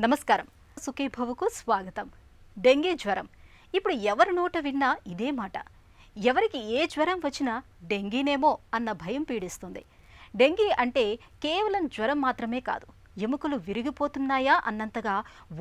నమస్కారం. సుఖీభవకు స్వాగతం. డెంగీ జ్వరం ఇప్పుడు ఎవరి నోట విన్నా ఇదే మాట. ఎవరికి ఏ జ్వరం వచ్చినా డెంగీనేమో అన్న భయం పీడిస్తుంది. డెంగీ అంటే కేవలం జ్వరం మాత్రమే కాదు, ఎముకలు విరిగిపోతున్నాయా అన్నంతగా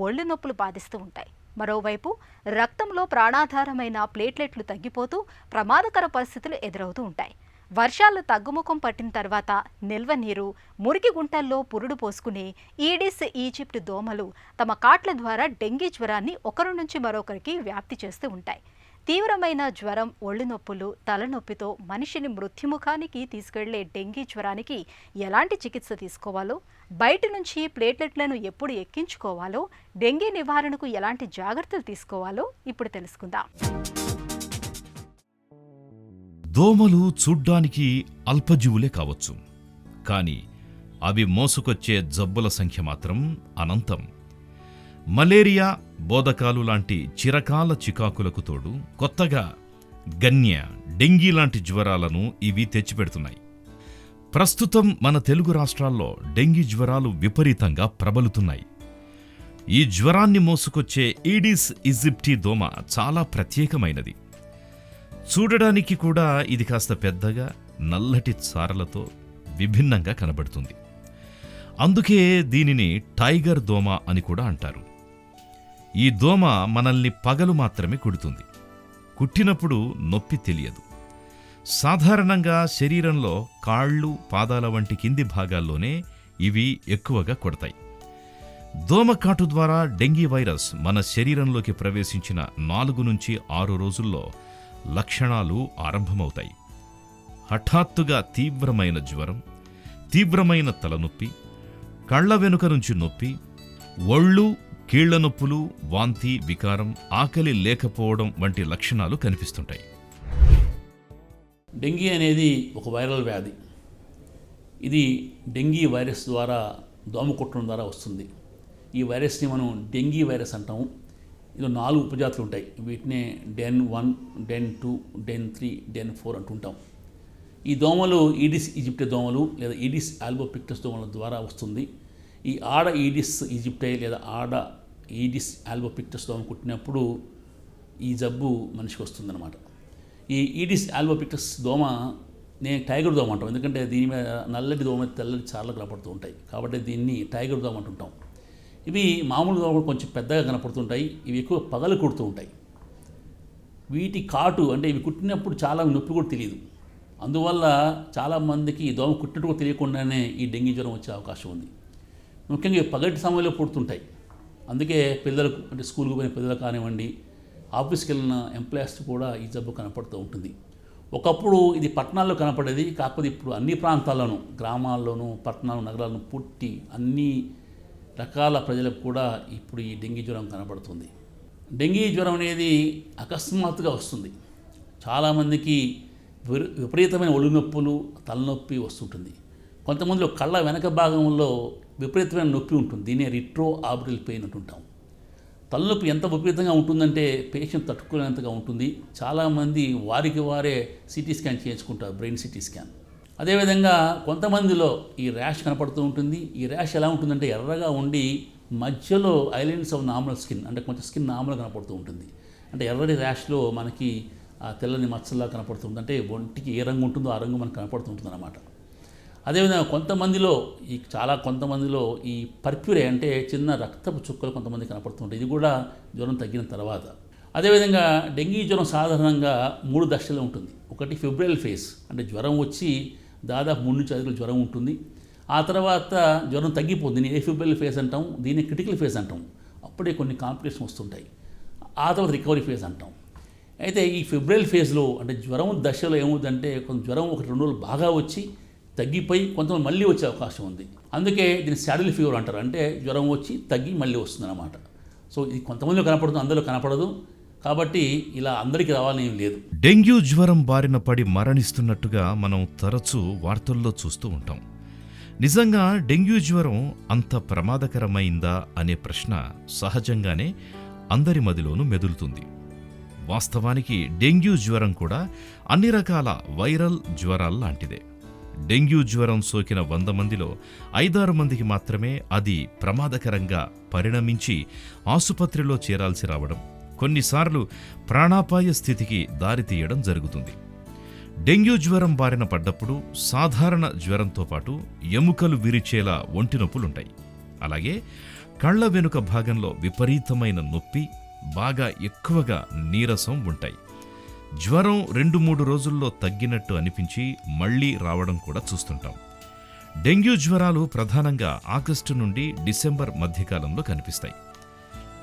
ఒళ్ళు నొప్పులు బాధిస్తూ ఉంటాయి. మరోవైపు రక్తంలో ప్రాణాధారమైన ప్లేట్లెట్లు తగ్గిపోతూ ప్రమాదకర పరిస్థితులు ఎదురవుతూ ఉంటాయి. వర్షాలు తగ్గుముఖం పట్టిన తర్వాత నిల్వ నీరు, మురికి గుంటల్లో పురుడు పోసుకునే ఈడిస్ ఈజిప్ట్ దోమలు తమ కాట్ల ద్వారా డెంగీ జ్వరాన్ని ఒకరి నుంచి మరొకరికి వ్యాప్తి చేస్తూ ఉంటాయి. తీవ్రమైన జ్వరం, ఒళ్ళు నొప్పులు, తలనొప్పితో మనిషిని మృత్యుముఖానికి తీసుకెళ్లే డెంగీ జ్వరానికి ఎలాంటి చికిత్స తీసుకోవాలో, బయట నుంచి ప్లేట్లెట్లను ఎప్పుడు ఎక్కించుకోవాలో, డెంగీ నివారణకు ఎలాంటి జాగ్రత్తలు తీసుకోవాలో ఇప్పుడు తెలుసుకుందాం. దోమలు చూడ్డానికి అల్పజీవులే కావచ్చు, కాని అవి మోసుకొచ్చే జబ్బుల సంఖ్య మాత్రం అనంతం. మలేరియా, బోదకాలు లాంటి చిరకాల చికాకులకు తోడు కొత్తగా గన్య, డెంగీ లాంటి జ్వరాలను ఇవి తెచ్చిపెడుతున్నాయి. ప్రస్తుతం మన తెలుగు రాష్ట్రాల్లో డెంగీ జ్వరాలు విపరీతంగా ప్రబలుతున్నాయి. ఈ జ్వరాన్ని మోసుకొచ్చే ఈడిస్ ఈజిప్టి దోమ చాలా ప్రత్యేకమైనది. చూడడానికి కూడా ఇది కాస్త పెద్దగా, నల్లటి చారలతో విభిన్నంగా కనబడుతుంది. అందుకే దీనిని టైగర్ దోమ అని కూడా అంటారు. ఈ దోమ మనల్ని పగలు మాత్రమే కుడుతుంది. కుట్టినప్పుడు నొప్పి తెలియదు. సాధారణంగా శరీరంలో కాళ్ళు, పాదాల వంటి కింది భాగాల్లోనే ఇవి ఎక్కువగా కొడతాయి. దోమకాటు ద్వారా డెంగీ వైరస్ మన శరీరంలోకి ప్రవేశించిన 4 నుంచి 6 రోజుల్లో లక్షణాలు ఆరంభమవుతాయి. హఠాత్తుగా తీవ్రమైన జ్వరం, తీవ్రమైన తలనొప్పి, కళ్ల వెనుక నుంచి నొప్పి, ఒళ్ళు, కీళ్ల నొప్పులు, వాంతి, వికారం, ఆకలి లేకపోవడం వంటి లక్షణాలు కనిపిస్తుంటాయి. డెంగీ అనేది ఒక వైరల్ వ్యాధి. ఇది డెంగీ వైరస్ ద్వారా దోమ కుట్టడం ద్వారా వస్తుంది. ఈ వైరస్ని మనం డెంగీ వైరస్ అంటాము. ఇందులో 4 ఉపజాతులు ఉంటాయి. వీటినే డెన్ 1, డెన్ 2, డెన్ 3, డెన్ 4 అంటుంటాం. ఈ దోమలు ఈడిస్ ఈజిప్టే దోమలు లేదా ఈడిస్ ఆల్బోపిక్టస్ దోమల ద్వారా వస్తుంది. ఈ ఆడ ఈడిస్ ఈజిప్టే లేదా ఆడ ఈడిస్ ఆల్బోపిక్టస్ దోమ కుట్టినప్పుడు ఈ జబ్బు మనిషికి వస్తుందన్నమాట. ఈ ఈడిస్ ఆల్బోపిక్టస్ దోమ నేను టైగర్ దోమ అంటాం, ఎందుకంటే దీని మీద నల్లటి దోమ, తెల్లటి చార్లు కనపడుతూ ఉంటాయి కాబట్టి దీన్ని టైగర్ దోమ అంటుంటాం. ఇవి మామూలు దోమలు కొంచెం పెద్దగా కనపడుతుంటాయి. ఇవి ఎక్కువ పగలు కుడుతూ ఉంటాయి. వీటి కాటు అంటే ఇవి కుట్టినప్పుడు చాలా నొప్పి కూడా తెలియదు. అందువల్ల చాలామందికి దోమ కుట్టినట్టు కూడా తెలియకుండానే ఈ డెంగీ జ్వరం వచ్చే అవకాశం ఉంది. ముఖ్యంగా పగటి సమయంలో పుడుతుంటాయి. అందుకే పిల్లలకు, అంటే స్కూల్కి పోయిన పిల్లలు కానివ్వండి, ఆఫీస్కి వెళ్ళిన ఎంప్లాయీస్ కూడా ఈ జబ్బు కనపడుతూ ఉంటుంది. ఒకప్పుడు ఇది పట్టణాల్లో కనపడేది, కాకపోతే ఇప్పుడు అన్ని ప్రాంతాల్లోనూ, గ్రామాల్లోనూ, పట్టణాలు, నగరాలను పుట్టి అన్ని రకాల ప్రజలకు కూడా ఇప్పుడు ఈ డెంగీ జ్వరం కనబడుతుంది. డెంగీ జ్వరం అనేది అకస్మాత్తుగా వస్తుంది. చాలామందికి విపరీతమైన ఒళ్ళు నొప్పులు, తలనొప్పి వస్తుంటుంది. కొంతమందిలో కళ్ళ వెనక భాగంలో విపరీతమైన నొప్పి ఉంటుంది. దీన్ని రిట్రో ఆబ్రిల్ పెయిన్ అంటుంటాం. తలనొప్పి ఎంత విపరీతంగా ఉంటుందంటే పేషెంట్ తట్టుకునేంతగా ఉంటుంది. చాలామంది వారికి వారే సిటీ స్కాన్ చేయించుకుంటారు, బ్రెయిన్ సిటీ స్కాన్. అదేవిధంగా కొంతమందిలో ఈ ర్యాష్ కనపడుతూ ఉంటుంది. ఈ ర్యాష్ ఎలా ఉంటుందంటే ఎర్రగా ఉండి మధ్యలో ఐలాండ్స్ ఆఫ్ నార్మల్ స్కిన్, అంటే కొంచెం స్కిన్ నార్మల్గా కనపడుతూ ఉంటుంది. అంటే ఎర్రటి ర్యాష్లో మనకి తెల్లని మచ్చల్లా కనపడుతుంది. అంటే ఒంటికి ఏ రంగు ఉంటుందో ఆ రంగు మనకు కనపడుతూ ఉంటుంది అన్నమాట. అదేవిధంగా కొంతమందిలో కొంతమందిలో ఈ పర్ప్యూరే అంటే చిన్న రక్తపు చుక్కలు కొంతమంది కనపడుతుంటాయి. ఇది కూడా జ్వరం తగ్గిన తర్వాత. అదేవిధంగా డెంగీ జ్వరం సాధారణంగా 3 దశలో ఉంటుంది. ఒకటి ఫిబ్రైల్ ఫేజ్, అంటే జ్వరం వచ్చి దాదాపు 3 నుంచి 5 రోజులు జ్వరం ఉంటుంది. ఆ తర్వాత జ్వరం తగ్గిపోతుంది. దీన్ని ఏఫిబ్రైల్ ఫేజ్ అంటాం, దీన్ని క్రిటికల్ ఫేజ్ అంటాం. అప్పుడే కొన్ని కాంప్లికేషన్స్ వస్తుంటాయి. ఆ తర్వాత రికవరీ ఫేజ్ అంటాం. అయితే ఈ ఫిబ్రైల్ ఫేజ్లో, అంటే జ్వరం దశలో ఏమవుతుందంటే కొంత జ్వరం 1-2 రోజులు బాగా వచ్చి తగ్గిపోయి కొంతమంది మళ్ళీ వచ్చే అవకాశం ఉంది. అందుకే దీన్ని శాడిల్ ఫీవర్ అంటారు. అంటే జ్వరం వచ్చి తగ్గి మళ్ళీ వస్తుంది అన్నమాట. సో ఇది కొంతమందిలో కనపడుతుంది, అందరిలో కనపడదు. కాబట్టి ఇలా అందరికీ రావాలని ఏం లేదు. డెంగ్యూ జ్వరం బారిన పడి మరణిస్తున్నట్టుగా మనం తరచూ వార్తల్లో చూస్తూ ఉంటాం. నిజంగా డెంగ్యూ జ్వరం అంత ప్రమాదకరమైందా అనే ప్రశ్న సహజంగానే అందరి మదిలోనూ మెదులుతుంది. వాస్తవానికి డెంగ్యూ జ్వరం కూడా అన్ని రకాల వైరల్ జ్వరాల లాంటిదే. డెంగ్యూ జ్వరం సోకిన 100 మందిలో 5-6 మందికి మాత్రమే అది ప్రమాదకరంగా పరిణమించి ఆసుపత్రిలో చేరాల్సి రావడం, కొన్నిసార్లు ప్రాణాపాయ స్థితికి దారితీయడం జరుగుతుంది. డెంగ్యూ జ్వరం బారిన పడ్డప్పుడు సాధారణ జ్వరంతో పాటు ఎముకలు విరిచేలా ఒంటి నొప్పులుంటాయి. అలాగే కళ్ల వెనుక భాగంలో విపరీతమైన నొప్పి, బాగా ఎక్కువగా నీరసం ఉంటాయి. జ్వరం 2-3 రోజుల్లో తగ్గినట్టు అనిపించి మళ్లీ రావడం కూడా చూస్తుంటాం. డెంగ్యూ జ్వరాలు ప్రధానంగా ఆగస్టు నుండి డిసెంబర్ మధ్యకాలంలో కనిపిస్తాయి.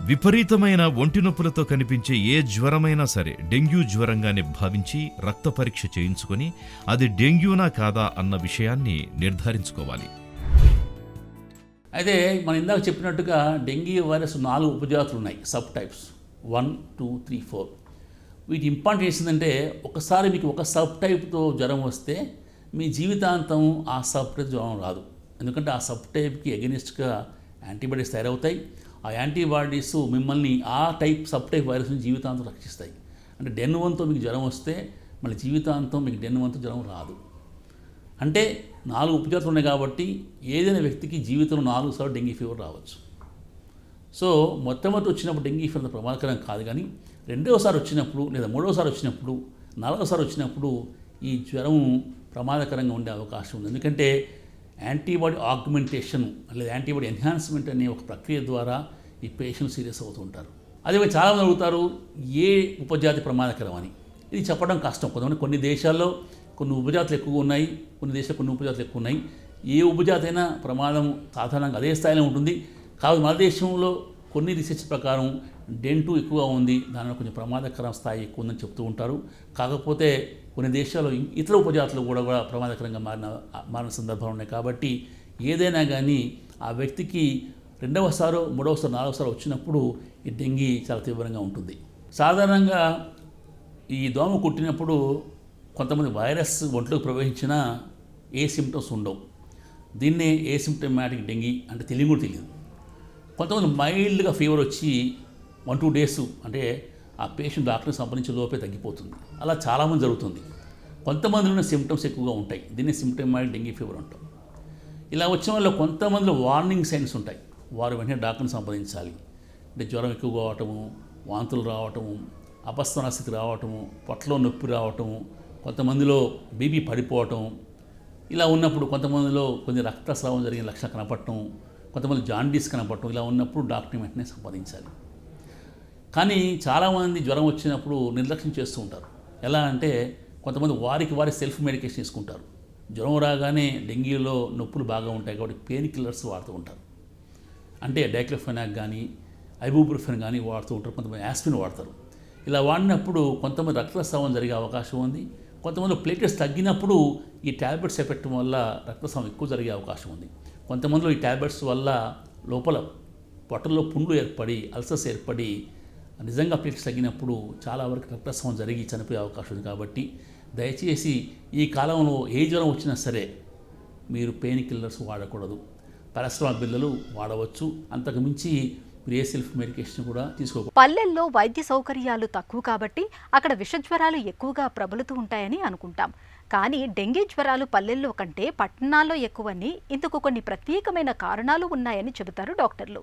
విపరీతమైన ఒంటి నొప్పులతో కనిపించే ఏ జ్వరమైనా సరే డెంగ్యూ జ్వరంగానే భావించి రక్త పరీక్ష చేయించుకొని అది డెంగ్యూనా కాదా అన్న విషయాన్ని నిర్ధారించుకోవాలి. అయితే మనం ఇందాక చెప్పినట్టుగా డెంగ్యూ వైరస్ 4 ఉపజాతులు ఉన్నాయి, సబ్ టైప్స్ 1, 2, 3, 4. వీటి ఇంపార్టెంట్ ఏంటంటే ఒకసారి మీకు ఒక సబ్ టైప్తో జ్వరం వస్తే మీ జీవితాంతం ఆ సబ్ టైప్ జ్వరం రాదు. ఎందుకంటే ఆ సబ్ టైప్కి ఎగెనిస్ట్గా యాంటీబాడీస్ తయారవుతాయి. ఆ యాంటీబాడీస్ మిమ్మల్ని ఆ సబ్ టైప్ వైరస్ని జీవితాంతం రక్షిస్తాయి. అంటే డెన్ 1తో మీకు జ్వరం వస్తే మళ్ళీ జీవితాంతం మీకు డెన్ 1తో జ్వరం రాదు. అంటే 4 ఉపజాతులు ఉన్నాయి కాబట్టి ఏదైనా వ్యక్తికి జీవితంలో 4 సార్లు డెంగీ ఫీవర్ రావచ్చు. సో మొట్టమొదటి వచ్చినప్పుడు డెంగీ ఫీవర్ ప్రమాదకరం కాదు, కానీ రెండవసారి వచ్చినప్పుడు లేదా మూడవసారి వచ్చినప్పుడు 4వసారి వచ్చినప్పుడు ఈ జ్వరం ప్రమాదకరంగా ఉండే అవకాశం ఉంది. ఎందుకంటే యాంటీబాడీ ఆగ్మెంటేషన్ లేదా యాంటీబాడీ ఎన్హాన్స్మెంట్ అనే ఒక ప్రక్రియ ద్వారా ఈ పేషెంట్ సీరియస్ అవుతూ ఉంటారు. అదే చాలామంది అడుగుతారు ఏ ఉపజాతి ప్రమాదకరం అని. ఇది చెప్పడం కష్టం. కొన్ని దేశాల్లో కొన్ని ఉపజాతులు ఎక్కువగా ఉన్నాయి, కొన్ని దేశాలు కొన్ని ఉపజాతులు ఎక్కువ ఉన్నాయి. ఏ ఉపజాతి అయినా ప్రమాదం సాధారణంగా అదే స్థాయిలో ఉంటుంది. కాబట్టి మన దేశంలో కొన్ని రీసెర్చ్ ప్రకారం డెన్ 2 ఎక్కువగా ఉంది, దానిలో కొంచెం ప్రమాదకర స్థాయి ఎక్కువ ఉందని చెప్తూ ఉంటారు. కాకపోతే కొన్ని దేశాల్లో ఇతర ఉపజాతులు కూడా ప్రమాదకరంగా మారిన సందర్భాలు ఉన్నాయి. కాబట్టి ఏదైనా కానీ ఆ వ్యక్తికి 2వసారో 3వసారో 4వసారో వచ్చినప్పుడు ఈ డెంగీ చాలా తీవ్రంగా ఉంటుంది. సాధారణంగా ఈ దోమ కుట్టినప్పుడు కొంతమంది వైరస్ ఒంట్లోకి ప్రవేశించినా ఏ సిమ్టమ్స్ ఉండవు. దీన్నే ఏసిమ్టమాటిక్ డెంగీ అంటే తెలియదు కూడా తెలియదు. కొంతమంది మైల్డ్గా ఫీవర్ వచ్చి 1-2 డేస్ అంటే ఆ పేషెంట్ డాక్టర్ని సంప్రదించే లోపే తగ్గిపోతుంది. అలా చాలామంది జరుగుతుంది. కొంతమందిలోనే సిమ్టమ్స్ ఎక్కువగా ఉంటాయి. దీన్ని సిమ్టమాటిక్ డెంగీ ఫీవర్ అంటాం. ఇలా వచ్చిన వల్ల కొంతమందిలో వార్నింగ్ సైన్స్ ఉంటాయి. వారు వెంటనే డాక్టర్ని సంప్రదించాలి. అంటే జ్వరం ఎక్కువగా రావటము, వాంతులు రావటము, అపస్మార స్థితి రావటము, పొట్టలో నొప్పి రావటము, కొంతమందిలో బీపీ పడిపోవటం, ఇలా ఉన్నప్పుడు కొంతమందిలో కొన్ని రక్తస్రావం జరిగిన లక్షణం కనపడటం, కొంతమంది జాండీస్ కనపడటం, ఇలా ఉన్నప్పుడు డాక్టర్ని వెంటనే సంప్రదించాలి. కానీ చాలామంది జ్వరం వచ్చినప్పుడు నిర్లక్ష్యం చేస్తూ ఉంటారు. ఎలా అంటే కొంతమంది వారి సెల్ఫ్ మెడికేషన్ తీసుకుంటారు. జ్వరం రాగానే డెంగ్యూలో నొప్పులు బాగా ఉంటాయి కాబట్టి పెయిన్ కిల్లర్స్ వాడుతూ ఉంటారు. అంటే డైక్లోఫెనాక్ కానీ ఐబుప్రోఫెన్ కానీ వాడుతూ ఉంటారు. కొంతమంది యాస్పిరిన్ వాడతారు. ఇలా వాడినప్పుడు కొంతమంది రక్తస్రావం జరిగే అవకాశం ఉంది. కొంతమంది ప్లేటెట్స్ తగ్గినప్పుడు ఈ ట్యాబ్లెట్స్ ఎఫెక్ట్ వల్ల రక్తస్రావం ఎక్కువ జరిగే అవకాశం ఉంది. కొంతమందిలో ఈ ట్యాబ్లెట్స్ వల్ల లోపల పొట్టల్లో పుండ్లు ఏర్పడి అల్సర్స్ ఏర్పడి నిజంగా ప్లేటెట్స్ తగ్గినప్పుడు చాలా వరకు రక్తస్రావం జరిగి చనిపోయే అవకాశం ఉంది. కాబట్టి దయచేసి ఈ కాలంలో ఏ జ్వరం వచ్చినా సరే మీరు పెయిన్ కిల్లర్స్ వాడకూడదు. పారాసిటమాల్ బిళ్ళలు వాడవచ్చు. అంతకు మించి మీరు ఏ సెల్ఫ్ మెడికేషన్ కూడా తీసుకోకూడదు. పల్లెల్లో వైద్య సౌకర్యాలు తక్కువ కాబట్టి అక్కడ విషజ్వరాలు ఎక్కువగా ప్రబలుతూ ఉంటాయని అనుకుంటాం. కానీ డెంగీ జ్వరాలు పల్లెల్లో కంటే పట్టణాల్లో ఎక్కువని, ఇందుకు కొన్ని ప్రత్యేకమైన కారణాలు ఉన్నాయని చెబుతారు డాక్టర్లు.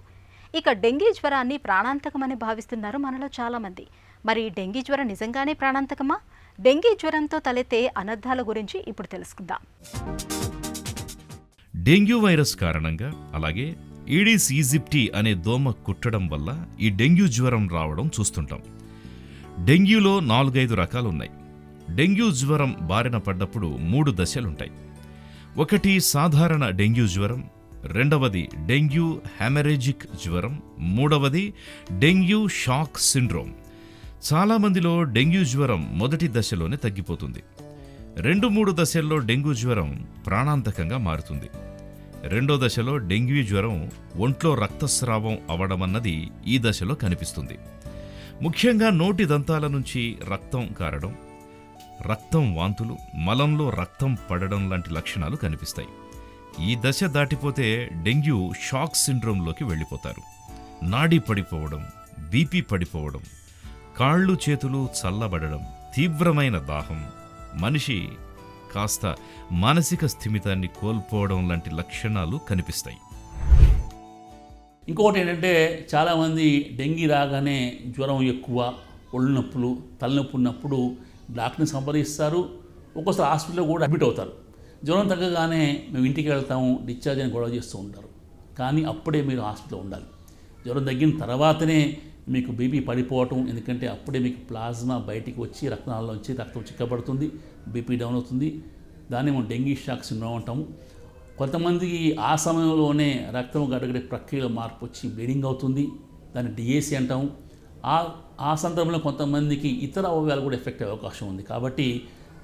ఇక డెంగీ జ్వరాన్ని ప్రాణాంతకమని భావిస్తున్నారు మనలో చాలామంది. మరి డెంగీ జ్వరం నిజంగానే ప్రాణాంతకమా? డెంగీ జ్వరంతో తలెత్తే అనర్థాల గురించి ఇప్పుడు తెలుసుకుందాం. డెంగ్యూ వైరస్ కారణంగా, అలాగే ఈడిస్ ఈజిప్టి అనే దోమ కుట్టడం వల్ల ఈ డెంగ్యూ జ్వరం రావడం చూస్తుంటాం. డెంగ్యూలో 4-5 రకాలున్నాయి. డెంగ్యూ జ్వరం బారిన పడ్డప్పుడు 3 దశలుంటాయి. ఒకటి సాధారణ డెంగ్యూ జ్వరం, రెండవది డెంగ్యూ హెమరేజిక్ జ్వరం, మూడవది డెంగ్యూ షాక్ సిండ్రోమ్. చాలామందిలో డెంగ్యూ జ్వరం మొదటి దశలోనే తగ్గిపోతుంది. 2-3 దశల్లో డెంగ్యూ జ్వరం ప్రాణాంతకంగా మారుతుంది. రెండో దశలో డెంగ్యూ జ్వరం ఒంట్లో రక్తస్రావం అవడమన్నది ఈ దశలో కనిపిస్తుంది. ముఖ్యంగా నోటి దంతాల నుంచి రక్తం కారడం, రక్తం వాంతులు, మలంలో రక్తం పడడం లాంటి లక్షణాలు కనిపిస్తాయి. ఈ దశ దాటిపోతే డెంగ్యూ షాక్ సిండ్రోమ్లోకి వెళ్ళిపోతారు. నాడి పడిపోవడం, బీపీ పడిపోవడం, కాళ్ళు చేతులు చల్లబడడం, తీవ్రమైన దాహం, మనిషి కాస్త మానసిక స్థిమితాన్ని కోల్పోవడం లాంటి లక్షణాలు కనిపిస్తాయి. ఇంకొకటి ఏంటంటే చాలామంది డెంగీ రాగానే జ్వరం ఎక్కువ, ఒళ్ళు నొప్పులు, తలనొప్పి ఉన్నప్పుడు డాక్టర్ని సంప్రదిస్తారు. ఒక్కోసారి హాస్పిటల్లో కూడా అడ్మిట్ అవుతారు. జ్వరం తగ్గగానే మేము ఇంటికి వెళ్తాము, డిశ్చార్జ్ అని గొడవ చేస్తూ ఉంటారు. కానీ అప్పుడే మీరు హాస్పిటల్లో ఉండాలి. జ్వరం తగ్గిన తర్వాతనే మీకు బీపీ పడిపోవటం, ఎందుకంటే అప్పుడే మీకు ప్లాజ్మా బయటికి వచ్చి రక్తనాళంలోంచి రక్తం చిక్కబడుతుంది, బీపీ డౌన్ అవుతుంది. దాన్ని మనం డెంగీ షాక్ సిండ్రోమ్ అంటాము. కొంతమందికి ఆ సమయంలోనే రక్తం గడగడే ప్రక్రియలో మార్పు వచ్చి బ్లీడింగ్ అవుతుంది, దాన్ని డిఏసి అంటాము. ఆ సందర్భంలో కొంతమందికి ఇతర అవయవాలు కూడా ఎఫెక్ట్ అయ్యే అవకాశం ఉంది. కాబట్టి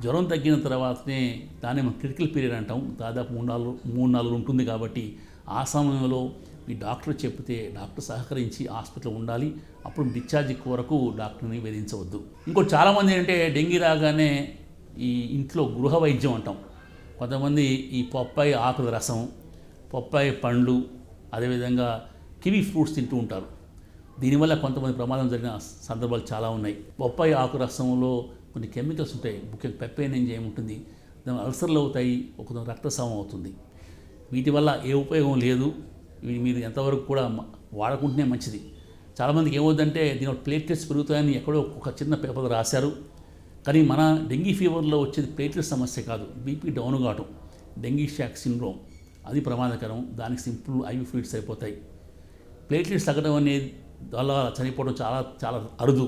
జ్వరం తగ్గిన తర్వాతనే దాన్ని మనం క్రిటికల్ పీరియడ్ అంటాం, దాదాపు 3-4 ఉంటుంది. కాబట్టి ఆ సమయంలో మీ డాక్టర్ చెప్తే డాక్టర్ సహకరించి హాస్పిటల్లో ఉండాలి. అప్పుడు డిశ్చార్జ్ కొరకు డాక్టర్ని వేధించవద్దు. ఇంకోటి చాలామంది ఏంటంటే డెంగీ రాగానే ఈ ఇంట్లో గృహ వైద్యం అంటాం. కొంతమంది ఈ పప్పాయి ఆకుల రసం, పప్పాయి పండ్లు, అదేవిధంగా కివి ఫ్రూట్స్ తింటూ ఉంటారు. దీనివల్ల కొంతమంది ప్రమాదం జరిగిన సందర్భాలు చాలా ఉన్నాయి. పప్పాయి ఆకు రసంలో కొన్ని కెమికల్స్ ఉంటాయి, ముఖ్యంగా పెప్పైన్ ఎంజైమ్ ఉంటుంది. దాని అల్సర్లు అవుతాయి, ఒక రక్తస్రావం అవుతుంది. వీటి వల్ల ఏ ఉపయోగం లేదు. ఇవి మీరు ఎంతవరకు కూడా వాడకుంటేనే మంచిది. చాలామందికి ఏమవుతుందంటే దీని ప్లేట్లెట్స్ పెరుగుతాయని ఎక్కడో ఒక చిన్న పేపర్ రాశారు. కానీ మన డెంగీ ఫీవర్లో వచ్చేది ప్లేట్లెట్ సమస్య కాదు, బీపీ డౌన్ కావటం, డెంగీ షాక్ సిండ్రోమ్. అది ప్రమాదకరం. దానికి సింపుల్ ఐవి ఫ్లూయిడ్స్ అయిపోతాయి. ప్లేట్లెట్స్ తగ్గడం అనేది అలా చనిపోవడం చాలా చాలా అరుదు.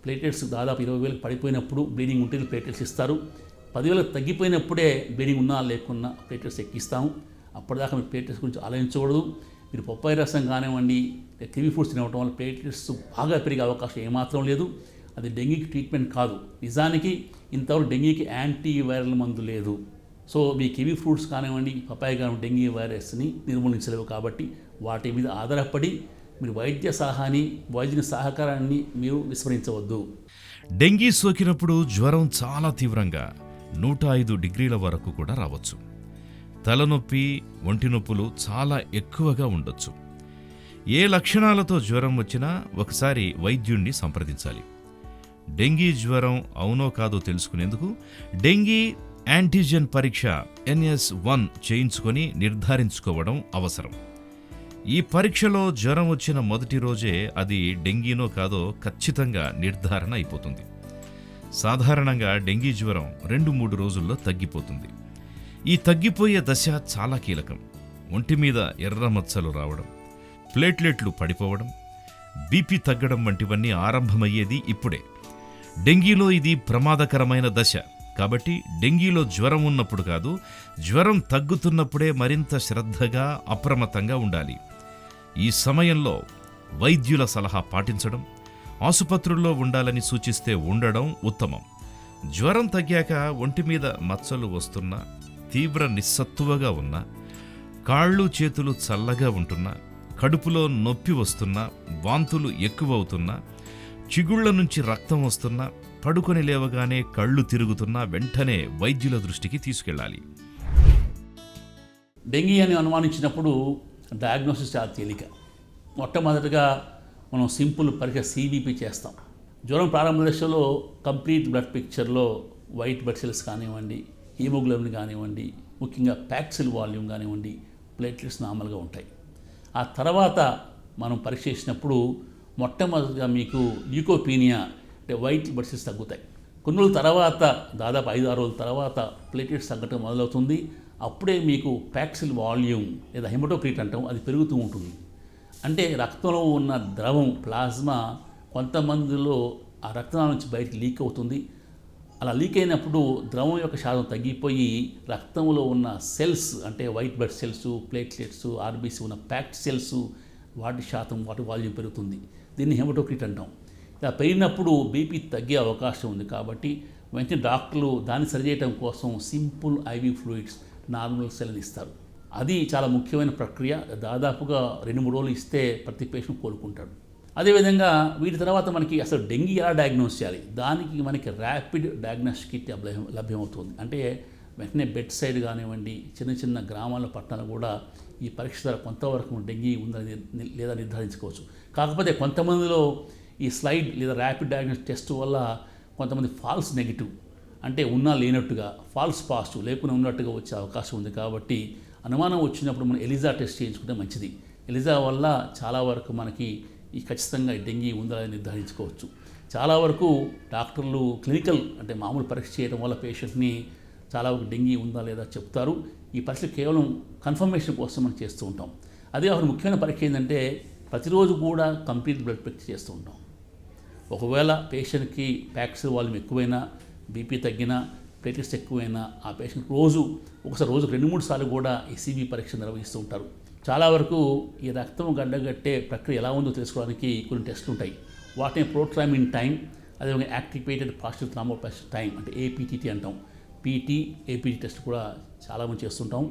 ప్లేట్లెట్స్ దాదాపు 20,000 పడిపోయినప్పుడు బ్లీడింగ్ ఉంటే ప్లేట్లెట్స్ ఇస్తారు. 10,000 తగ్గిపోయినప్పుడే బ్లీడింగ్ ఉన్నా లేకున్నా ప్లేట్లెట్స్ ఎక్కిస్తాము. అప్పటిదాకా మీరు ప్లేట్లెట్స్ గురించి ఆలోచించకూడదు. మీరు పప్పాయి రసం కానివ్వండి, కివి ఫ్రూట్స్ తినవటం వల్ల ప్లేట్లెట్స్ బాగా పెరిగే అవకాశం ఏమాత్రం లేదు. అది డెంగీకి ట్రీట్మెంట్ కాదు. నిజానికి ఇంతవరకు డెంగీకి యాంటీ వైరల్ మందు లేదు. సో మీ కివి ఫ్రూట్స్ కానివ్వండి, పప్పాయి కానివ్వండి డెంగీ వైరస్ని నిర్మూలించలేవు. కాబట్టి వాటి మీద ఆధారపడి మీరు వైద్యుని సహకారాన్ని మీరు విస్మరించవద్దు. డెంగీ సోకినప్పుడు జ్వరం చాలా తీవ్రంగా 105 డిగ్రీల వరకు కూడా రావచ్చు. తలనొప్పి, ఒంటి నొప్పులు చాలా ఎక్కువగా ఉండొచ్చు. ఏ లక్షణాలతో జ్వరం వచ్చినా ఒకసారి వైద్యుణ్ణి సంప్రదించాలి. డెంగీ జ్వరం అవునో కాదో తెలుసుకునేందుకు డెంగీ యాంటీజెన్ పరీక్ష NS1 చేయించుకొని నిర్ధారించుకోవడం అవసరం. ఈ పరీక్షలో జ్వరం వచ్చిన మొదటి రోజే అది డెంగీనో కాదో ఖచ్చితంగా నిర్ధారణ అయిపోతుంది. సాధారణంగా డెంగీ జ్వరం 2-3 రోజుల్లో తగ్గిపోతుంది. ఈ తగ్గిపోయే దశ చాలా కీలకం. ఒంటి మీద ఎర్ర మచ్చలు రావడం, ప్లేట్లెట్లు పడిపోవడం, బీపీ తగ్గడం వంటివన్నీ ఆరంభమయ్యేది ఇప్పుడే. డెంగీలో ఇది ప్రమాదకరమైన దశ. కాబట్టి డెంగీలో జ్వరం ఉన్నప్పుడు కాదు, జ్వరం తగ్గుతున్నప్పుడే మరింత శ్రద్ధగా, అప్రమత్తంగా ఉండాలి. ఈ సమయంలో వైద్యుల సలహా పాటించడం, ఆసుపత్రుల్లో ఉండాలని సూచిస్తే ఉండడం ఉత్తమం. జ్వరం తగ్గాక ఒంటి మీద మచ్చలు వస్తున్నా, తీవ్ర నిస్సత్తువగా ఉన్నా, కాళ్ళు చేతులు చల్లగా ఉంటున్నా, కడుపులో నొప్పి వస్తున్నా, వాంతులు ఎక్కువవుతున్నా, చిగుళ్ల నుంచి రక్తం వస్తున్నా, పడుకొని లేవగానే కళ్ళు తిరుగుతున్నా వెంటనే వైద్యుల దృష్టికి తీసుకెళ్ళాలి. డెంగీ అని అనుమానించినప్పుడు డయాగ్నోసిస్ చాలా తేలిక. మొట్టమొదటిగా మనం సింపుల్ పరీక్ష CBP చేస్తాం. జ్వరం ప్రారంభ దశలో కంప్లీట్ బ్లడ్ పిక్చర్లో వైట్ బ్లడ్ సెల్స్ కానివ్వండి, హీమోగ్లోబిన్ కానివ్వండి, ముఖ్యంగా ప్యాక్సిల్ వాల్యూమ్ కానివ్వండి, ప్లేట్లెట్స్ నార్మల్గా ఉంటాయి. ఆ తర్వాత మనం పరీక్ష చేసినప్పుడు మొట్టమొదటిగా మీకు ల్యూకోపీనియా అంటే వైట్ బ్లడ్ సెల్స్ తగ్గుతాయి. కొన్ని రోజుల తర్వాత, దాదాపు 5-6 రోజుల తర్వాత ప్లేట్లెట్స్ తగ్గటం మొదలవుతుంది. అప్పుడే మీకు ప్యాక్సిల్ వాల్యూమ్ లేదా హెమటోక్రీట్ అంటాం, అది పెరుగుతూ ఉంటుంది. అంటే రక్తంలో ఉన్న ద్రవం ప్లాజ్మా కొంతమందిలో ఆ రక్తం నుంచి బయటికి లీక్ అవుతుంది. అలా లీక్ అయినప్పుడు ద్రవం యొక్క శాతం తగ్గిపోయి రక్తంలో ఉన్న సెల్స్ అంటే white blood cells, platelets, RBC ఉన్న ప్యాక్డ్ సెల్స్ వాటి శాతం, వాటి వాల్యూమ్ పెరుగుతుంది. దీన్ని హెమటోక్రీట్ అంటాం. ఇలా పెరిగినప్పుడు బీపీ తగ్గే అవకాశం ఉంది. కాబట్టి వెంటనే డాక్టర్లు దాన్ని సరిచేయడం కోసం సింపుల్ IV ఫ్లూయిడ్స్, నార్మల్ సెల్ని ఇస్తారు. అది చాలా ముఖ్యమైన ప్రక్రియ. దాదాపుగా 2-3 రోజులు ఇస్తే ప్రతి పేషెంట్ కోలుకుంటాడు. అదేవిధంగా వీటి తర్వాత మనకి అసలు డెంగీ ఎలా డయాగ్నోస్ చేయాలి, దానికి మనకి ర్యాపిడ్ డయాగ్నోస్టిక్ కిట్ లభ్యమవుతుంది. అంటే వెంటనే బెడ్ సైడ్ కానివ్వండి, చిన్న చిన్న గ్రామాల పట్టణాలు కూడా ఈ పరీక్ష ద్వారా కొంతవరకు డెంగీ ఉందని లేదా నిర్ధారించుకోవచ్చు. కాకపోతే కొంతమందిలో ఈ స్లైడ్ లేదా ర్యాపిడ్ డయాగ్నోస్టిక్ టెస్ట్ వల్ల కొంతమంది ఫాల్స్ నెగిటివ్ అంటే ఉన్నా లేనట్టుగా ఫాల్స్ పాజిటివ్ లేకుండా ఉన్నట్టుగా వచ్చే అవకాశం ఉంది. కాబట్టి అనుమానం వచ్చినప్పుడు మనం ఎలిజా టెస్ట్ చేయించుకుంటే మంచిది. ఎలిజా వల్ల చాలా వరకు మనకి ఈ ఖచ్చితంగా డెంగీ ఉందా అని నిర్ధారించుకోవచ్చు. చాలా వరకు డాక్టర్లు క్లినికల్ అంటే మామూలు పరీక్ష చేయడం వల్ల పేషెంట్ని చాలా వరకు డెంగీ ఉందా లేదా చెప్తారు. ఈ పరీక్ష కేవలం కన్ఫర్మేషన్ కోసం మనం చేస్తూ ఉంటాం. అదే ఒక ముఖ్యమైన పరీక్ష ఏంటంటే ప్రతిరోజు కూడా కంప్లీట్ బ్లడ్ పరీక్ష చేస్తూ ఉంటాం. ఒకవేళ పేషెంట్కి ప్యాక్సిల్ వాల్యూమ్ ఎక్కువైనా, బీపీ తగ్గినా, ప్లేటెట్స్ ఎక్కువైనా ఆ పేషెంట్ రోజుకు 2-3 సార్లు కూడా ఈసీబీ పరీక్ష నిర్వహిస్తూ ఉంటారు. చాలా వరకు ఈ రక్తం గడ్డగట్టే ప్రక్రియ ఎలా ఉందో తెలుసుకోవడానికి కొన్ని టెస్టులు ఉంటాయి. వాటిని ప్రోట్రామిన్ టైం, అదేవిధంగా యాక్టివేటెడ్ పాజిటివ్ థ్రాంబోప్లాస్ట్ టైం అంటే ఏపీటీటీ అంటాం. పీటీ, ఏపీటీ టెస్ట్ కూడా చాలామంది చేస్తుంటాం.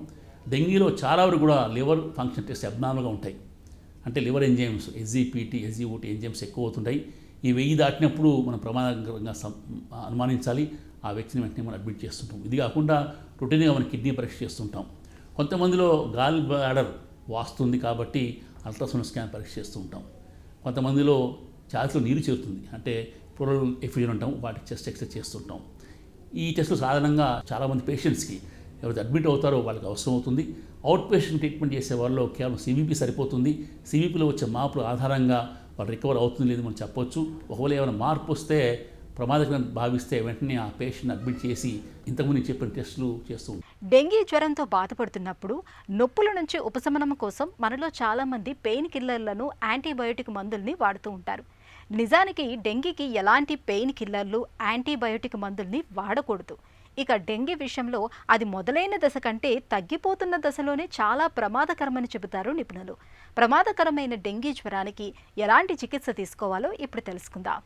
డెంగీలో చాలా వరకు కూడా లివర్ ఫంక్షన్ టెస్ట్ అబ్నార్మల్గా ఉంటాయి. అంటే లివర్ ఎంజైమ్స్ ఎస్జీపీటీ, ఎస్జీఓటీ ఎంజైమ్స్ ఎక్కువ అవుతుంటాయి. ఈ 1000 దాటినప్పుడు మనం ప్రమాదకరంగా అనుమానించాలి. ఆ వ్యక్తిని వెంటనే మనం అడ్మిట్ చేస్తుంటాం. ఇది కాకుండా రొటీన్గా మనం కిడ్నీ పరీక్ష చేస్తుంటాం. కొంతమందిలో గాల్ బ్లాడర్ వాస్తుంది కాబట్టి అల్ట్రాసౌండ్ స్కాన్ పరీక్ష చేస్తూ ఉంటాం. కొంతమందిలో ఛాతీలో నీరు చేరుతుంది అంటే ప్లూరల్ ఎఫ్యూజన్ అంటాం, వాటికి చెస్ట్ ఎక్సర్సైజ్ చేస్తుంటాం. ఈ టెస్టులు సాధారణంగా చాలామంది పేషెంట్స్కి ఎవరైతే అడ్మిట్ అవుతారో వాళ్ళకి అవసరం అవుతుంది. అవుట్ పేషెంట్ ట్రీట్మెంట్ చేసే వాళ్ళలో కేవలం సిబిపి సరిపోతుంది. సిబిపిలో వచ్చే మార్పుల ఆధారంగా వాళ్ళు రికవర్ అవుతుంది లేదు మనం చెప్పొచ్చు. ఒకవేళ ఏమైనా మార్పు వస్తే ప్రమాదకరంగా భావిస్తే వెంటనే ఆ పేషెంట్ అడ్మిట్ చేసి ఇంతకుముందు చెప్పిన టెస్టులు చేస్తూ ఉంటాం. డెంగీ జ్వరంతో బాధపడుతున్నప్పుడు నొప్పుల నుంచి ఉపశమనం కోసం మనలో చాలామంది పెయిన్ కిల్లర్లను, యాంటీబయోటిక్ మందుల్ని వాడుతూ ఉంటారు. నిజానికి డెంగీకి ఎలాంటి పెయిన్ కిల్లర్లు, యాంటీబయోటిక్ మందుల్ని వాడకూడదు. ఇక డెంగీ విషయంలో అది మొదలైన దశ కంటే తగ్గిపోతున్న దశలోనే చాలా ప్రమాదకరమని చెబుతారు నిపుణులు. ప్రమాదకరమైన డెంగీ జ్వరానికి ఎలాంటి చికిత్స తీసుకోవాలో ఇప్పుడు తెలుసుకుందాం.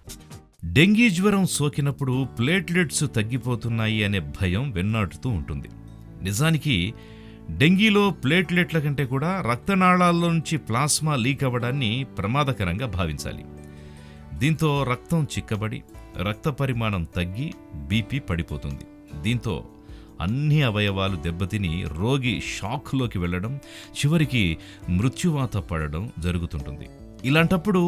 డెంగీ జ్వరం సోకినప్పుడు ప్లేట్లెట్స్ తగ్గిపోతున్నాయి అనే భయం వెన్నాటుతూ ఉంటుంది. నిజానికి డెంగీలో ప్లేట్లెట్ల కంటే కూడా రక్తనాళాల్లో నుంచి ప్లాస్మా లీక్ అవ్వడాన్ని ప్రమాదకరంగా భావించాలి. దీంతో రక్తం చిక్కబడి రక్త పరిమాణం తగ్గి బీపీ పడిపోతుంది. దీంతో అన్ని అవయవాలు దెబ్బతిని రోగి షాక్లోకి వెళ్ళడం, చివరికి మృత్యువాత పడడం జరుగుతుంటుంది. ఇలాంటప్పుడు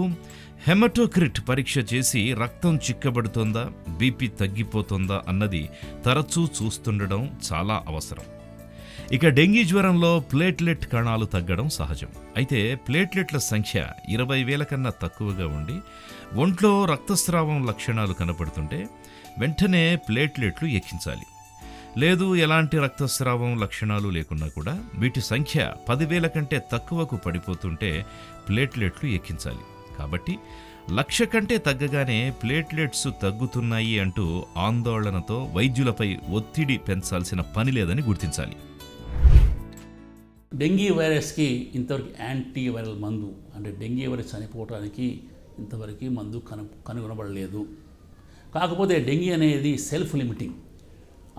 హెమటోక్రిట్ పరీక్ష చేసి రక్తం చిక్కబడుతోందా, బీపీ తగ్గిపోతుందా అన్నది తరచూ చూస్తుండడం చాలా అవసరం. ఇక డెంగీ జ్వరంలో ప్లేట్లెట్ కణాలు తగ్గడం సహజం. అయితే ప్లేట్లెట్ల సంఖ్య 20,000 కన్నా తక్కువగా ఉండి ఒంట్లో రక్తస్రావం లక్షణాలు కనపడుతుంటే వెంటనే ప్లేట్లెట్లు ఎక్కించాలి. లేదు ఎలాంటి రక్తస్రావం లక్షణాలు లేకున్నా కూడా వీటి సంఖ్య 10,000 కంటే తక్కువకు పడిపోతుంటే ప్లేట్లెట్లు ఎక్కించాలి. కాబట్టి 1,00,000 కంటే తగ్గగానే ప్లేట్లెట్స్ తగ్గుతున్నాయి అంటూ ఆందోళనతో వైద్యులపై ఒత్తిడి పెంచాల్సిన పని లేదని గుర్తించాలి. డెంగీ వైరస్కి ఇంతవరకు యాంటీవైరల్ మందు అంటే డెంగీ వైరస్ చనిపోవడానికి ఇంతవరకు మందు కనుగొనబడలేదు. కాకపోతే డెంగీ అనేది సెల్ఫ్ లిమిటింగ్.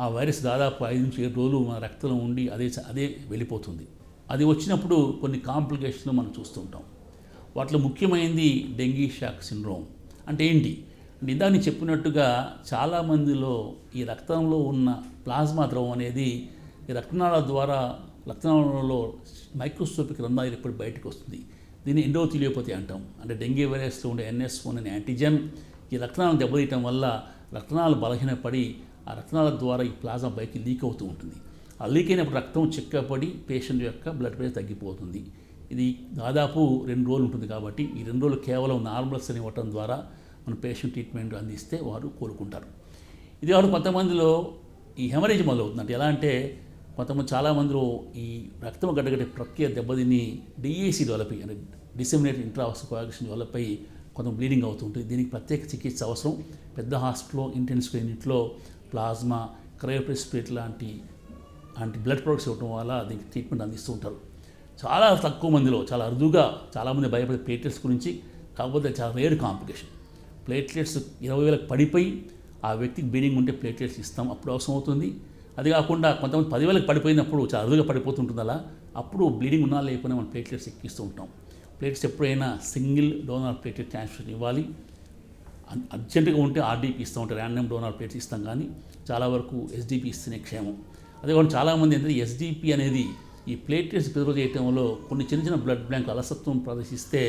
ఆ వైరస్ దాదాపు 5-7 రోజులు మన రక్తంలో ఉండి అదే వెళ్ళిపోతుంది. అది వచ్చినప్పుడు కొన్ని కాంప్లికేషన్లు మనం చూస్తుంటాం. వాటిలో ముఖ్యమైనది డెంగీ షాక్ సిండ్రోమ్. అంటే ఏంటి అంటే ఇందాక చెప్పినట్టుగా చాలామందిలో ఈ రక్తంలో ఉన్న ప్లాస్మా ద్రవం అనేది ఈ రక్తనాళాల ద్వారా రక్తనాళంలో మైక్రోస్కోపిక్ రంధ్రాలు ఎప్పుడు బయటకు వస్తుంది. దీన్ని ఎండోథీలియోపతి అంటాం. అంటే డెంగీ వైరస్లో ఉండే NS1 అనే యాంటీజెన్ ఈ రక్తనాళం దెబ్బతీయటం వల్ల రక్తనాళాలు బలహీనపడి ఆ రక్తనాళాల ద్వారా ఈ ప్లాస్మా బయటికి లీక్ అవుతూ ఉంటుంది. ఆ లీక్ అయినప్పుడు రక్తం చిక్కపడి పేషెంట్ యొక్క బ్లడ్ ప్రెషర్ తగ్గిపోతుంది. ఇది దాదాపు 2 రోజులు ఉంటుంది. కాబట్టి ఈ 2 రోజులు కేవలం నార్మల్స్ అని ఇవ్వటం ద్వారా మన పేషెంట్ ట్రీట్మెంట్ అందిస్తే వారు కోలుకుంటారు. ఇది వారు కొంతమందిలో ఈ హెమరేజ్ మొదలవుతుంది. అంటే ఎలా అంటే కొంతమంది చాలామందిలో ఈ రక్తం గడ్డగట్టే ప్రక్రియ దెబ్బతిని DAC డెవలప్ అయ్యి అంటే డిసెమినేటెడ్ ఇంట్రావెనస్ కోయాగులేషన్ డెవలప్ అయ్యి కొంత బ్లీడింగ్ అవుతుంటుంది. దీనికి ప్రత్యేక చికిత్స అవసరం. పెద్ద హాస్పిటల్లో ఇంటెన్సివ్ యూనిట్లో ప్లాస్మా, క్రయోప్రెసిపిరేట్ లాంటి బ్లడ్ ప్రొడక్ట్స్ ఇవ్వడం వల్ల దీనికి ట్రీట్మెంట్ అందిస్తూ ఉంటారు. చాలా తక్కువ మందిలో చాలా అరుదుగా చాలామంది భయపడే ప్లేట్లెట్స్ గురించి. కాకపోతే చాలా రేర్ కాంప్లికేషన్. ప్లేట్లెట్స్ 20,000 పడిపోయి ఆ వ్యక్తికి బ్లీడింగ్ ఉంటే ప్లేట్లెట్స్ ఇస్తాం, అప్పుడు అవసరం అవుతుంది. అది కాకుండా కొంతమంది 10,000 పడిపోయినప్పుడు చాలా అరుదుగా పడిపోతుంటుంది. అలా అప్పుడు బ్లీడింగ్ ఉన్నా లేకపోయినా మనం ప్లేట్లెట్స్ ఎక్కిస్తూ ఉంటాం. ప్లేట్లెట్స్ ఎప్పుడైనా సింగిల్ డోనర్ ప్లేటెడ్ ట్రాన్స్ఫ్యూషన్ ఇవ్వాలి. అర్జెంటుగా ఉంటే RDP ఇస్తూ ఉంటాం, ర్యాండమ్ డోనర్ ప్లేట్స్ ఇస్తాం. కానీ చాలా వరకు SDP ఇస్తేనే క్షేమం. అదే కాకుండా చాలామంది ఏంటంటే SDP అనేది ఈ ప్లేట్లెట్స్ ప్రిజర్వ్ చేయడంలో కొన్ని చిన్న బ్లడ్ బ్యాంక్ అలసత్వం ప్రదర్శిస్తే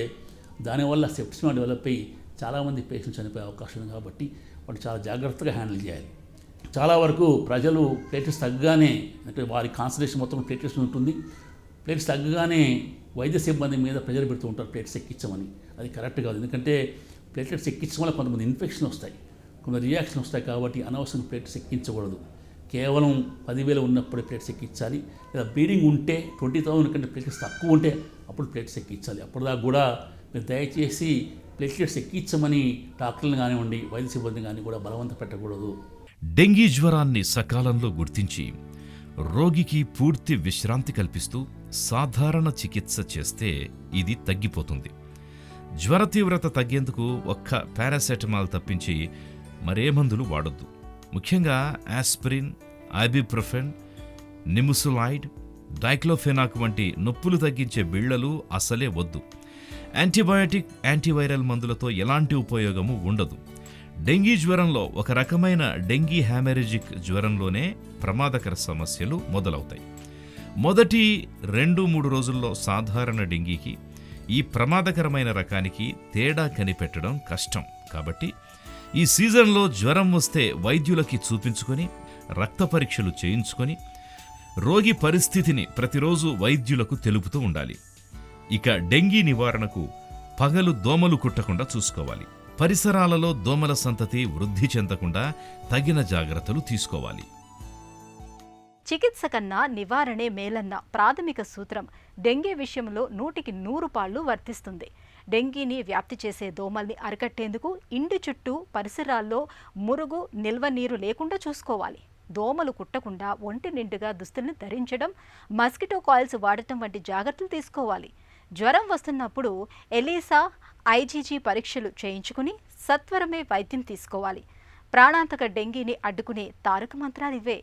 దానివల్ల సెప్టిసిమా డెవలప్ అయ్యి చాలామంది పేషెంట్స్ చనిపోయే అవకాశం ఉంది. కాబట్టి వాటిని చాలా జాగ్రత్తగా హ్యాండిల్ చేయాలి. చాలా వరకు ప్రజలు ప్లేటెట్స్ తగ్గగానే, అంటే వారి కాన్సన్ట్రేషన్ మొత్తం ప్లేటెట్స్ ఉంటుంది, ప్లేటెట్స్ తగ్గగానే వైద్య సిబ్బంది మీద ప్రెజర్ పెడుతూ ఉంటారు ప్లేటెట్స్ ఎక్కించమని. అది కరెక్ట్ కాదు. ఎందుకంటే ప్లేటెట్స్ ఎక్కించడం వల్ల కొంతమంది ఇన్ఫెక్షన్ వస్తాయి, కొంత రియాక్షన్ వస్తాయి. కాబట్టి అనవసరంగా ప్లేటెట్స్ ఎక్కించకూడదు. కేవలం 10,000 ఉన్నప్పుడే ప్లేట్స్ ఎక్కించాలి. లేదా బ్లీడింగ్ ఉంటే 20,000 కంటే ప్లేట్లెట్స్ తక్కువ ఉంటే అప్పుడు ప్లేట్స్ ఎక్కించాలి. అప్పటిదాకా కూడా మీరు దయచేసి ప్లేట్లెట్స్ ఎక్కించమని డాక్టర్లు కానివ్వండి, వైద్య సిబ్బంది కానీ కూడా బలవంత పెట్టకూడదు. డెంగీ జ్వరాన్ని సకాలంలో గుర్తించి రోగికి పూర్తి విశ్రాంతి కల్పిస్తూ సాధారణ చికిత్స చేస్తే ఇది తగ్గిపోతుంది. జ్వర తీవ్రత తగ్గేందుకు ఒక్క పారాసెటమాల్ తప్పించి మరే మందులు వాడొద్దు. ముఖ్యంగా ఆస్పిరిన్, ఐబుప్రోఫెన్, నిముసులైడ్, డైక్లోఫెనాక్ వంటి నొప్పులు తగ్గించే బిళ్లలు అసలే వద్దు. యాంటీబయాటిక్, యాంటీవైరల్ మందులతో ఎలాంటి ఉపయోగము ఉండదు. డెంగీ జ్వరంలో ఒక రకమైన డెంగీ హ్యామరేజిక్ జ్వరంలోనే ప్రమాదకర సమస్యలు మొదలవుతాయి. మొదటి 2-3 రోజుల్లో సాధారణ డెంగీకి, ఈ ప్రమాదకరమైన రకానికి తేడా కనిపెట్టడం కష్టం. కాబట్టి ఈ సీజన్లో జ్వరం వస్తే వైద్యులకి చూపించుకొని, రక్త పరీక్షలు చేయించుకొని, రోగి పరిస్థితిని ప్రతిరోజు వైద్యులకు తెలుపుతూ ఉండాలి. ఇక డెంగీ నివారణకు పగలు దోమలు కుట్టకుండా చూసుకోవాలి. పరిసరాలలో దోమల సంతతి వృద్ధి చెందకుండా తగిన జాగ్రత్తలు తీసుకోవాలి. చికిత్స కన్నా నివారణే మేలన్న ప్రాథమిక సూత్రం డెంగీ విషయంలో 100% పాళ్ళు వర్తిస్తుంది. డెంగీని వ్యాప్తి చేసే దోమల్ని అరికట్టేందుకు ఇంటి చుట్టూ పరిసరాల్లో మురుగు, నిల్వ నీరు లేకుండా చూసుకోవాలి. దోమలు కుట్టకుండా ఒంటి నిండుగా దుస్తుల్ని ధరించడం, మస్కిటో కాయిల్స్ వాడటం వంటి జాగ్రత్తలు తీసుకోవాలి. జ్వరం వస్తున్నప్పుడు ఎలీసా, ఐజీజీ పరీక్షలు చేయించుకుని సత్వరమే వైద్యం తీసుకోవాలి. ప్రాణాంతక డెంగీని అడ్డుకునే తారక మంత్రాలు ఇవే.